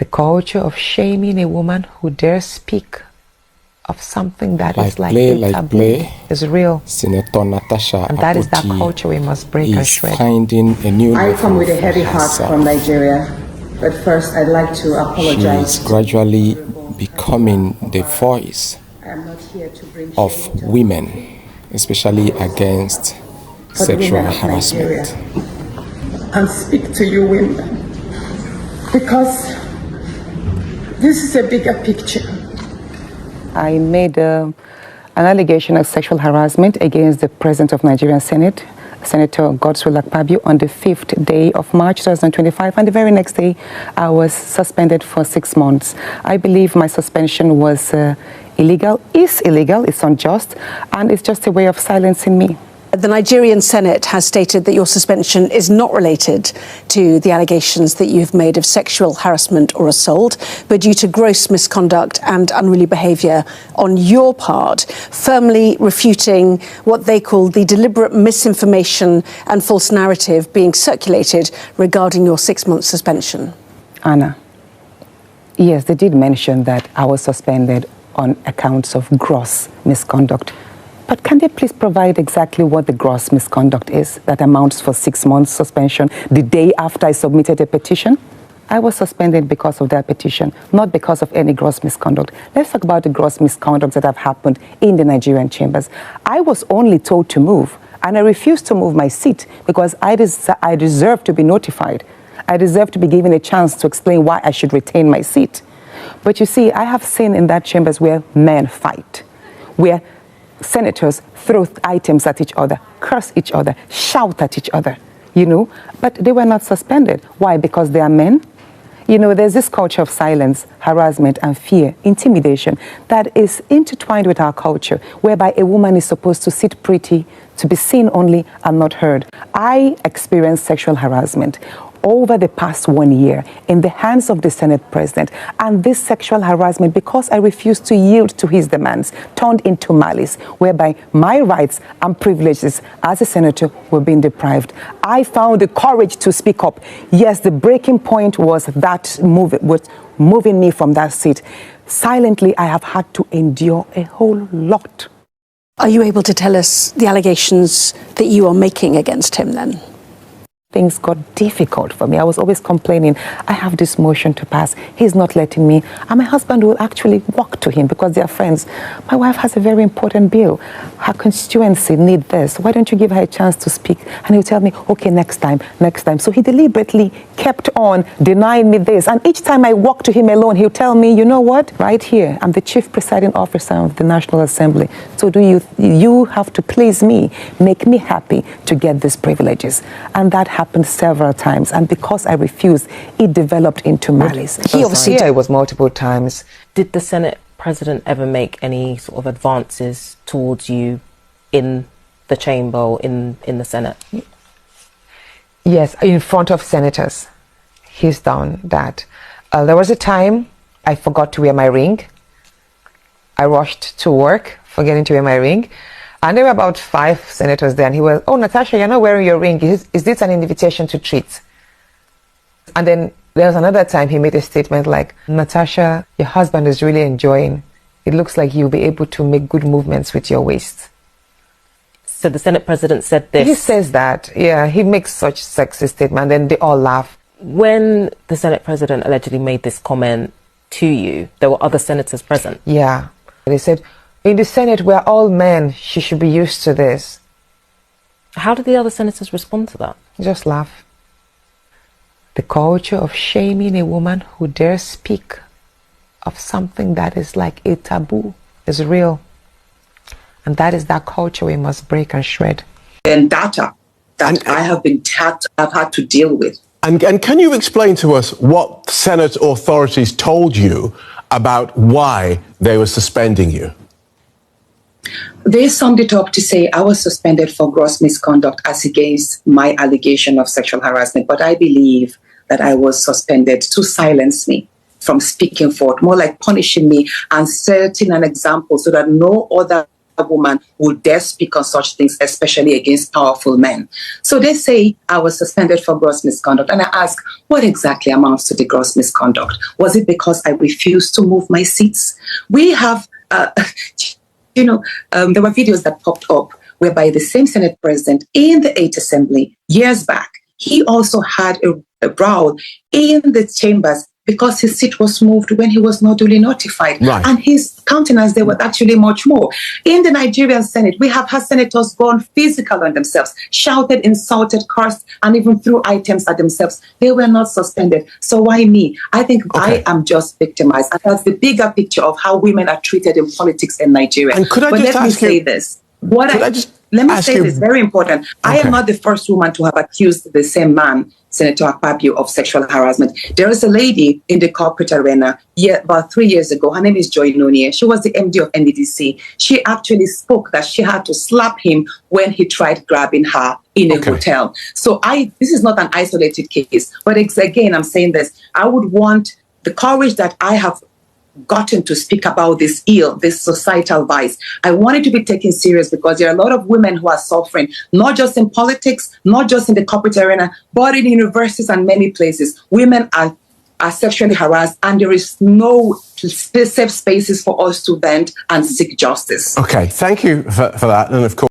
The culture of shaming a woman who dares speak of something that is like taboo is real. Senator Natasha and that is that culture we must break and shred. Finding a new I come with a heavy heart from Nigeria, but first I'd like to apologize. She is gradually becoming the voice of women, especially against sexual harassment. And speak to you women, because this is a bigger picture. I made an allegation of sexual harassment against the President of Nigerian Senate, Senator Godswill Akpabio, on the 5th day of March 2025, and the very next day I was suspended for 6 months. I believe my suspension was illegal, it's unjust, and it's just a way of silencing me. The Nigerian Senate has stated that your suspension is not related to the allegations that you've made of sexual harassment or assault, but due to gross misconduct and unruly behaviour on your part, firmly refuting what they call the deliberate misinformation and false narrative being circulated regarding your 6-month suspension. Anna, yes, they did mention that I was suspended on accounts of gross misconduct. But can they please provide exactly what the gross misconduct is that amounts for 6 months suspension the day after I submitted a petition? I was suspended because of that petition, not because of any gross misconduct. Let's talk about the gross misconduct that have happened in the Nigerian chambers. I was only told to move, and I refused to move my seat because I deserve to be notified. I deserve to be given a chance to explain why I should retain my seat. But you see, I have seen in that chambers where men fight, where senators throw items at each other, curse each other, shout at each other, you know, but they were not suspended. Why? Because they are men? You know, there's this culture of silence, harassment, and fear, intimidation that is intertwined with our culture, whereby a woman is supposed to sit pretty, to be seen only and not heard. I experienced sexual harassment over the past 1 year in the hands of the Senate President, and this sexual harassment, because I refused to yield to his demands, turned into malice, whereby my rights and privileges as a senator were being deprived. I found the courage to speak up. Yes, the breaking point was that moving me from that seat. Silently, I have had to endure a whole lot. Are you able to tell us the allegations that you are making against him then? Things got difficult for me. I was always complaining, I have this motion to pass, he's not letting me, and my husband will actually walk to him because they are friends. My wife has a very important bill. Her constituency need this. Why don't you give her a chance to speak? And he'll tell me, okay, next time. So he deliberately kept on denying me this. And each time I walk to him alone, he'll tell me, you know what? Right here, I'm the chief presiding officer of the National Assembly. So you have to please me, make me happy to get these privileges. And that happened several times, and because I refused, it developed into malice. It was multiple times. Did the Senate President ever make any sort of advances towards you in the chamber or in the Senate? Yes, in front of senators. He's done that. There was a time I forgot to wear my ring. I rushed to work, forgetting to wear my ring. And there were about 5 senators there, and he was, oh, Natasha, you're not wearing your ring. Is this an invitation to treat? And then there was another time he made a statement like, Natasha, your husband is really enjoying. It looks like you'll be able to make good movements with your waist. So the Senate President said this? He says that, yeah, he makes such sexy statement, and then they all laugh. When the Senate President allegedly made this comment to you, there were other senators present? Yeah, they said, in the Senate, we're all men. She should be used to this. How did the other senators respond to that? Just laugh. The culture of shaming a woman who dares speak of something that is like a taboo is real. And that is that culture we must break and shred. And data that I've had to deal with. And can you explain to us what Senate authorities told you about why they were suspending you? They summed it up to say I was suspended for gross misconduct as against my allegation of sexual harassment. But I believe that I was suspended to silence me from speaking forth, more like punishing me and setting an example so that no other woman would dare speak on such things, especially against powerful men. So they say I was suspended for gross misconduct. And I ask, what exactly amounts to the gross misconduct? Was it because I refused to move my seats? We have, there were videos that popped up whereby the same Senate president in the 8th Assembly years back, he also had a brawl in the chambers because his seat was moved when he was not duly notified. Right. And his countenance, there was actually much more. In the Nigerian Senate, we have had senators gone physical on themselves, shouted, insulted, cursed, and even threw items at themselves. They were not suspended. So why me? I think I am just victimized. And that's the bigger picture of how women are treated in politics in Nigeria. And could I but just let me ask say you, this. Let me say this, very important. I am not the first woman to have accused the same man, Senator Akpabio, of sexual harassment. There is a lady in the corporate arena about 3 years ago. Her name is Joy Nonie. She was the MD of NDDC. She actually spoke that she had to slap him when he tried grabbing her in a hotel. So this is not an isolated case. But again, I'm saying this. I would want the courage that I have gotten to speak about this societal vice. I want it to be taken serious because there are a lot of women who are suffering, not just in politics, not just in the corporate arena, but in universities and many places. Women are sexually harassed and there is no safe spaces for us to vent and seek justice. Okay, thank you for that. And of course,